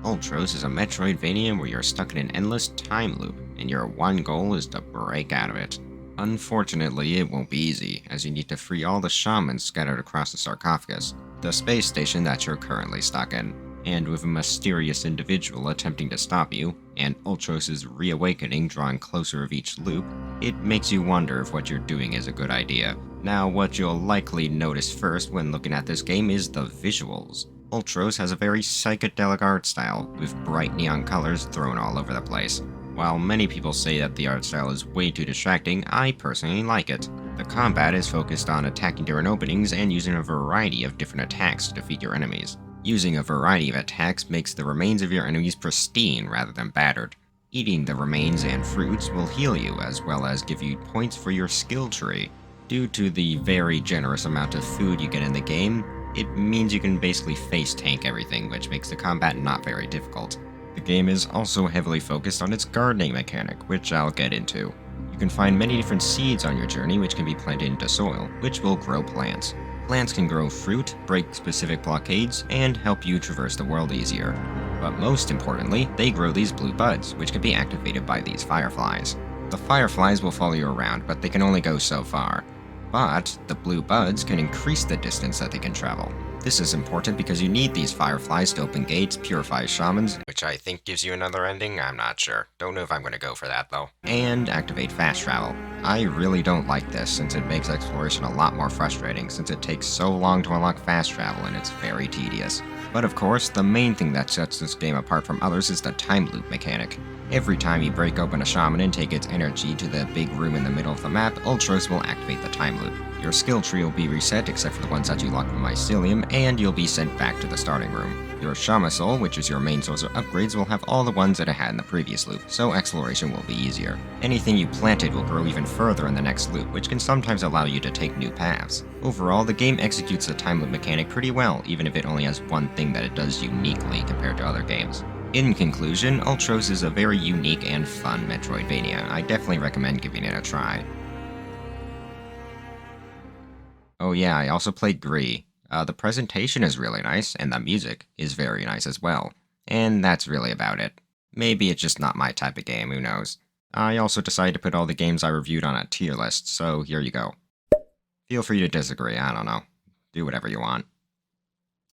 Ultros is a Metroidvania where you're stuck in an endless time loop, and your one goal is to break out of it. Unfortunately, it won't be easy, as you need to free all the shamans scattered across the sarcophagus, the space station that you're currently stuck in. And with a mysterious individual attempting to stop you, and Ultros' reawakening drawing closer of each loop, it makes you wonder if what you're doing is a good idea. Now, what you'll likely notice first when looking at this game is the visuals. Ultros has a very psychedelic art style, with bright neon colors thrown all over the place. While many people say that the art style is way too distracting, I personally like it. The combat is focused on attacking different openings and using a variety of different attacks to defeat your enemies. Using a variety of attacks makes the remains of your enemies pristine rather than battered. Eating the remains and fruits will heal you, as well as give you points for your skill tree. Due to the very generous amount of food you get in the game, it means you can basically face tank everything, which makes the combat not very difficult. The game is also heavily focused on its gardening mechanic, which I'll get into. You can find many different seeds on your journey which can be planted into soil, which will grow plants. Plants can grow fruit, break specific blockades, and help you traverse the world easier. But most importantly, they grow these blue buds, which can be activated by these fireflies. The fireflies will follow you around, but they can only go so far. But the blue buds can increase the distance that they can travel. This is important because you need these fireflies to open gates, purify shamans, which I think gives you another ending, I'm not sure. Don't know if I'm going to go for that though. And activate fast travel. I really don't like this since it makes exploration a lot more frustrating since it takes so long to unlock fast travel and it's very tedious. But of course, the main thing that sets this game apart from others is the time loop mechanic. Every time you break open a shaman and take its energy to the big room in the middle of the map, Ultros will activate the time loop. Your skill tree will be reset except for the ones that you locked from Mycelium, and you'll be sent back to the starting room. Your Shama Soul, which is your main source of upgrades, will have all the ones that it had in the previous loop, so exploration will be easier. Anything you planted will grow even further in the next loop, which can sometimes allow you to take new paths. Overall, the game executes the time loop mechanic pretty well, even if it only has one thing that it does uniquely compared to other games. In conclusion, Ultros is a very unique and fun Metroidvania. I definitely recommend giving it a try. Oh yeah, I also played Gris. The presentation is really nice, and the music is very nice as well. And that's really about it. Maybe it's just not my type of game, who knows. I also decided to put all the games I reviewed on a tier list, so here you go. Feel free to disagree, I don't know. Do whatever you want.